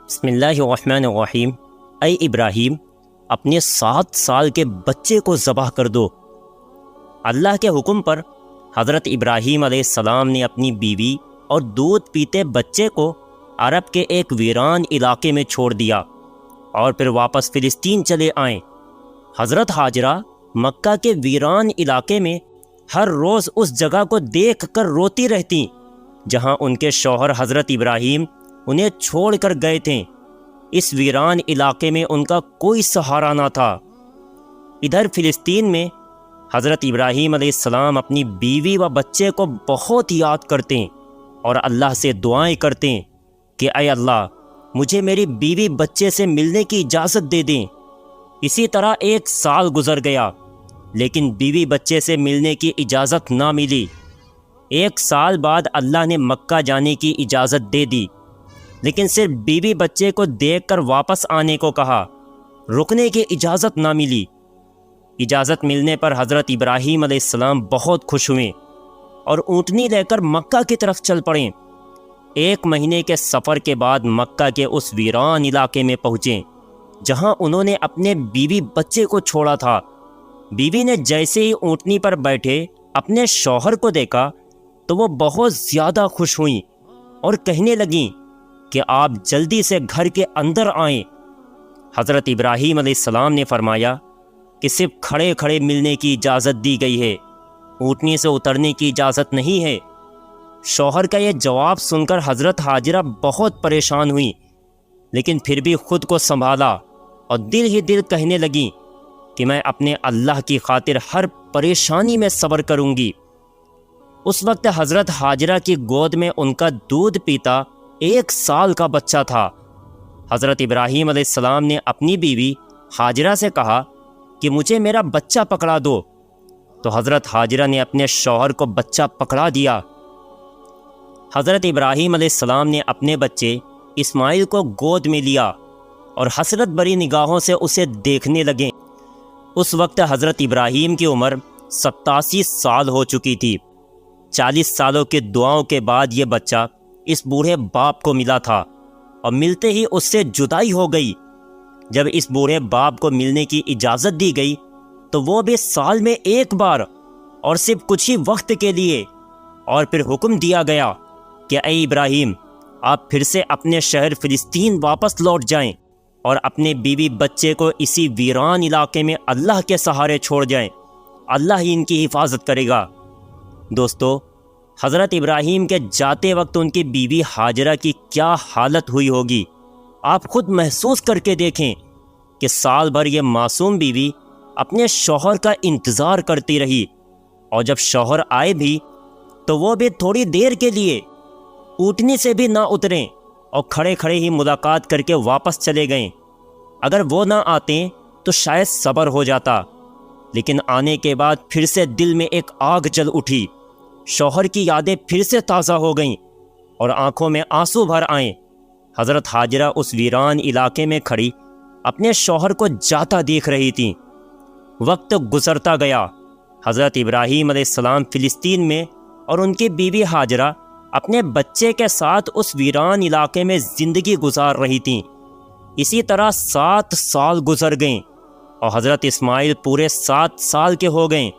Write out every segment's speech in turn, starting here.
بسم اللہ الرحمن الرحیم۔ اے ابراہیم، اپنے 7 سال کے بچے کو ذبح کر دو۔ اللہ کے حکم پر حضرت ابراہیم علیہ السلام نے اپنی بیوی اور دودھ پیتے بچے کو عرب کے ایک ویران علاقے میں چھوڑ دیا اور پھر واپس فلسطین چلے آئیں۔ حضرت ہاجرہ مکہ کے ویران علاقے میں ہر روز اس جگہ کو دیکھ کر روتی رہتیں جہاں ان کے شوہر حضرت ابراہیم انہیں چھوڑ کر گئے تھے۔ اس ویران علاقے میں ان کا کوئی سہارا نہ تھا۔ ادھر فلسطین میں حضرت ابراہیم علیہ السلام اپنی بیوی و بچے کو بہت یاد کرتے اور اللہ سے دعائیں کرتے کہ اے اللہ، مجھے میری بیوی بچے سے ملنے کی اجازت دے دیں۔ اسی طرح 1 سال گزر گیا لیکن بیوی بچے سے ملنے کی اجازت نہ ملی۔ 1 سال بعد اللہ نے مکہ جانے کی اجازت دے دی، لیکن صرف بیوی بچے کو دیکھ کر واپس آنے کو کہا، رکنے کی اجازت نہ ملی۔ اجازت ملنے پر حضرت ابراہیم علیہ السلام بہت خوش ہوئے اور اونٹنی لے کر مکہ کی طرف چل پڑے۔ 1 مہینے کے سفر کے بعد مکہ کے اس ویران علاقے میں پہنچے جہاں انہوں نے اپنے بیوی بچے کو چھوڑا تھا۔ بیوی نے جیسے ہی اونٹنی پر بیٹھے اپنے شوہر کو دیکھا تو وہ بہت زیادہ خوش ہوئیں اور کہنے لگیں کہ آپ جلدی سے گھر کے اندر آئیں۔ حضرت ابراہیم علیہ السلام نے فرمایا کہ صرف کھڑے کھڑے ملنے کی اجازت دی گئی ہے، اونٹنی سے اترنے کی اجازت نہیں ہے۔ شوہر کا یہ جواب سن کر حضرت ہاجرہ بہت پریشان ہوئیں، لیکن پھر بھی خود کو سنبھالا اور دل ہی دل کہنے لگیں کہ میں اپنے اللہ کی خاطر ہر پریشانی میں صبر کروں گی۔ اس وقت حضرت ہاجرہ کی گود میں ان کا دودھ پیتا 1 سال کا بچہ تھا۔ حضرت ابراہیم علیہ السلام نے اپنی بیوی ہاجرہ سے کہا کہ مجھے میرا بچہ پکڑا دو، تو حضرت ہاجرہ نے اپنے شوہر کو بچہ پکڑا دیا۔ حضرت ابراہیم علیہ السلام نے اپنے بچے اسماعیل کو گود میں لیا اور حسرت بری نگاہوں سے اسے دیکھنے لگے۔ اس وقت حضرت ابراہیم کی عمر 87 سال ہو چکی تھی۔ 40 سالوں کی دعاؤں کے بعد یہ بچہ اس بوڑھے باپ کو ملا تھا اور ملتے ہی اس سے جدائی ہو گئی۔ جب اس بوڑھے باپ کو ملنے کی اجازت دی گئی تو وہ بھی سال میں 1 بار اور صرف کچھ ہی وقت کے لیے، اور پھر حکم دیا گیا کہ اے ابراہیم، آپ پھر سے اپنے شہر فلسطین واپس لوٹ جائیں اور اپنے بیوی بچے کو اسی ویران علاقے میں اللہ کے سہارے چھوڑ جائیں، اللہ ہی ان کی حفاظت کرے گا۔ دوستو، حضرت ابراہیم کے جاتے وقت ان کی بیوی ہاجرہ کی کیا حالت ہوئی ہوگی، آپ خود محسوس کر کے دیکھیں کہ سال بھر یہ معصوم بیوی اپنے شوہر کا انتظار کرتی رہی، اور جب شوہر آئے بھی تو وہ بھی تھوڑی دیر کے لیے اونٹنی سے بھی نہ اتریں اور کھڑے کھڑے ہی ملاقات کر کے واپس چلے گئے۔ اگر وہ نہ آتے تو شاید صبر ہو جاتا، لیکن آنے کے بعد پھر سے دل میں ایک آگ جل اٹھی۔ شوہر کی یادیں پھر سے تازہ ہو گئیں اور آنکھوں میں آنسو بھر آئیں۔ حضرت ہاجرہ اس ویران علاقے میں کھڑی اپنے شوہر کو جاتا دیکھ رہی تھیں۔ وقت گزرتا گیا۔ حضرت ابراہیم علیہ السلام فلسطین میں اور ان کی بیوی ہاجرہ اپنے بچے کے ساتھ اس ویران علاقے میں زندگی گزار رہی تھیں۔ اسی طرح 7 سال گزر گئیں اور حضرت اسماعیل پورے 7 سال کے ہو گئیں۔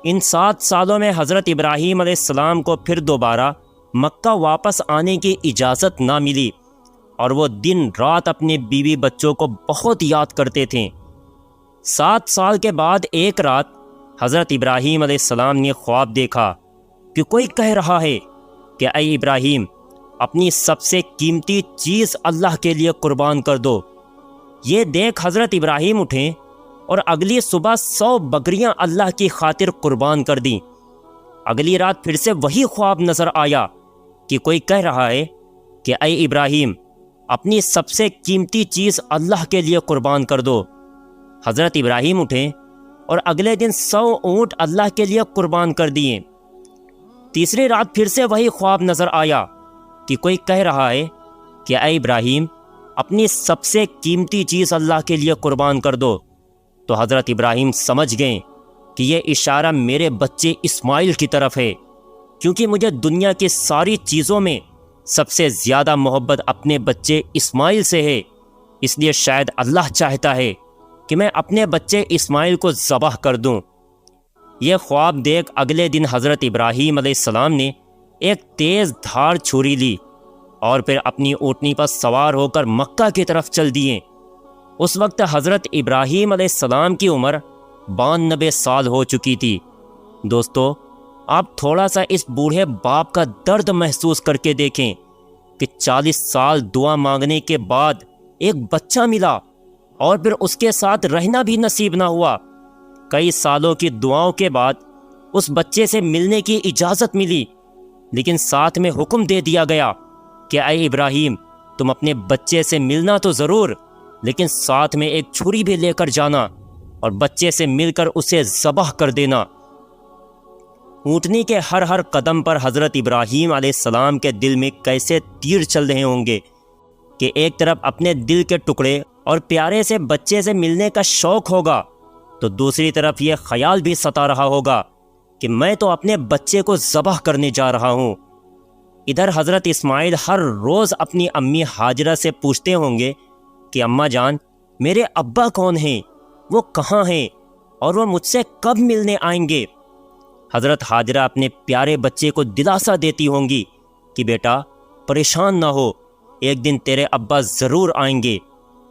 ان 7 سالوں میں حضرت ابراہیم علیہ السلام کو پھر دوبارہ مکہ واپس آنے کی اجازت نہ ملی، اور وہ دن رات اپنے بیوی بچوں کو بہت یاد کرتے تھے۔ 7 سال کے بعد ایک رات حضرت ابراہیم علیہ السلام نے خواب دیکھا کہ کوئی کہہ رہا ہے کہ اے ابراہیم، اپنی سب سے قیمتی چیز اللہ کے لیے قربان کر دو۔ یہ دیکھ حضرت ابراہیم اٹھے اور اگلی صبح 100 بکریاں اللہ کی خاطر قربان کر دیں۔ اگلی رات پھر سے وہی خواب نظر آیا کہ کوئی کہہ رہا ہے کہ اے ابراہیم، اپنی سب سے قیمتی چیز اللہ کے لیے قربان کر دو۔ حضرت ابراہیم اٹھے اور اگلے دن 100 اونٹ اللہ کے لیے قربان کر دیے۔ تیسری رات پھر سے وہی خواب نظر آیا کہ کوئی کہہ رہا ہے کہ اے ابراہیم، اپنی سب سے قیمتی چیز اللہ کے لیے قربان کر دو۔ تو حضرت ابراہیم سمجھ گئے کہ یہ اشارہ میرے بچے اسماعیل کی طرف ہے، کیونکہ مجھے دنیا کی ساری چیزوں میں سب سے زیادہ محبت اپنے بچے اسماعیل سے ہے، اس لیے شاید اللہ چاہتا ہے کہ میں اپنے بچے اسماعیل کو ذبح کر دوں۔ یہ خواب دیکھ اگلے دن حضرت ابراہیم علیہ السلام نے ایک تیز دھار چھری لی اور پھر اپنی اونٹنی پر سوار ہو کر مکہ کی طرف چل دیے۔ اس وقت حضرت ابراہیم علیہ السلام کی عمر 92 سال ہو چکی تھی۔ دوستو، آپ تھوڑا سا اس بوڑھے باپ کا درد محسوس کر کے دیکھیں کہ 40 سال دعا مانگنے کے بعد ایک بچہ ملا اور پھر اس کے ساتھ رہنا بھی نصیب نہ ہوا۔ کئی سالوں کی دعاؤں کے بعد اس بچے سے ملنے کی اجازت ملی، لیکن ساتھ میں حکم دے دیا گیا کہ اے ابراہیم، تم اپنے بچے سے ملنا تو ضرور، لیکن ساتھ میں ایک چھری بھی لے کر جانا اور بچے سے مل کر اسے ذبح کر دینا۔ اونٹنی کے ہر قدم پر حضرت ابراہیم علیہ السلام کے دل میں کیسے تیر چل رہے ہوں گے کہ ایک طرف اپنے دل کے ٹکڑے اور پیارے سے بچے سے ملنے کا شوق ہوگا، تو دوسری طرف یہ خیال بھی ستا رہا ہوگا کہ میں تو اپنے بچے کو ذبح کرنے جا رہا ہوں۔ ادھر حضرت اسماعیل ہر روز اپنی امی ہاجرہ سے پوچھتے ہوں گے کہ اماں جان، میرے ابا کون ہیں، وہ کہاں ہیں اور وہ مجھ سے کب ملنے آئیں گے؟ حضرت ہاجرہ اپنے پیارے بچے کو دلاسا دیتی ہوں گی کہ بیٹا پریشان نہ ہو، ایک دن تیرے ابا ضرور آئیں گے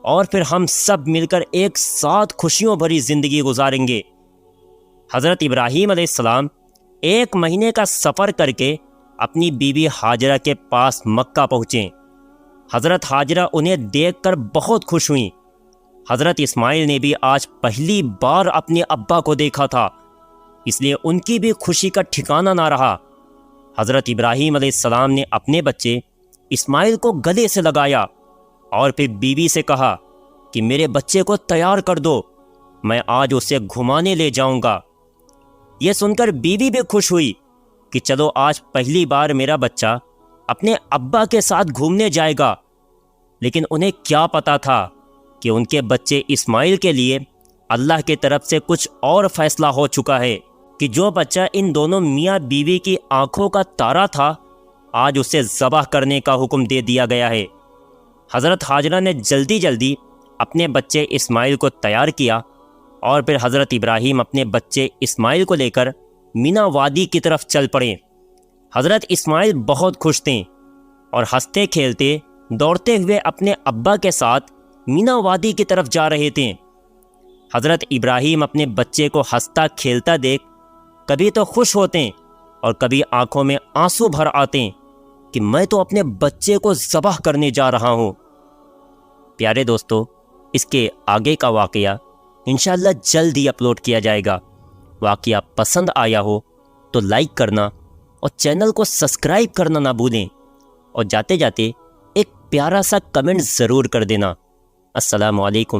اور پھر ہم سب مل کر ایک ساتھ خوشیوں بھری زندگی گزاریں گے۔ حضرت ابراہیم علیہ السلام 1 مہینے کا سفر کر کے اپنی بیوی ہاجرہ کے پاس مکہ پہنچے۔ حضرت ہاجرہ انہیں دیکھ کر بہت خوش ہوئیں۔ حضرت اسماعیل نے بھی آج پہلی بار اپنے ابا کو دیکھا تھا، اس لیے ان کی بھی خوشی کا ٹھکانہ نہ رہا۔ حضرت ابراہیم علیہ السلام نے اپنے بچے اسماعیل کو گلے سے لگایا اور پھر بیوی سے کہا کہ میرے بچے کو تیار کر دو، میں آج اسے گھمانے لے جاؤں گا۔ یہ سن کر بیوی بھی خوش ہوئی کہ چلو آج پہلی بار میرا بچہ اپنے ابا کے ساتھ گھومنے جائے گا، لیکن انہیں کیا پتا تھا کہ ان کے بچے اسماعیل کے لیے اللہ کی طرف سے کچھ اور فیصلہ ہو چکا ہے کہ جو بچہ ان دونوں میاں بیوی کی آنکھوں کا تارا تھا، آج اسے ذبح کرنے کا حکم دے دیا گیا ہے۔ حضرت ہاجرہ نے جلدی اپنے بچے اسماعیل کو تیار کیا اور پھر حضرت ابراہیم اپنے بچے اسماعیل کو لے کر مینا وادی کی طرف چل پڑے۔ حضرت اسماعیل بہت خوش تھے اور ہنستے کھیلتے دوڑتے ہوئے اپنے ابا کے ساتھ مینا وادی کی طرف جا رہے تھے۔ حضرت ابراہیم اپنے بچے کو ہنستا کھیلتا دیکھ کبھی تو خوش ہوتے اور کبھی آنکھوں میں آنسو بھر آتے کہ میں تو اپنے بچے کو ذبح کرنے جا رہا ہوں۔ پیارے دوستو، اس کے آگے کا واقعہ انشاءاللہ جلد ہی اپلوڈ کیا جائے گا۔ واقعہ پسند آیا ہو تو لائک کرنا اور چینل کو سبسکرائب کرنا نہ بھولیں، اور جاتے جاتے ایک پیارا سا کمنٹ ضرور کر دینا۔ السلام علیکم۔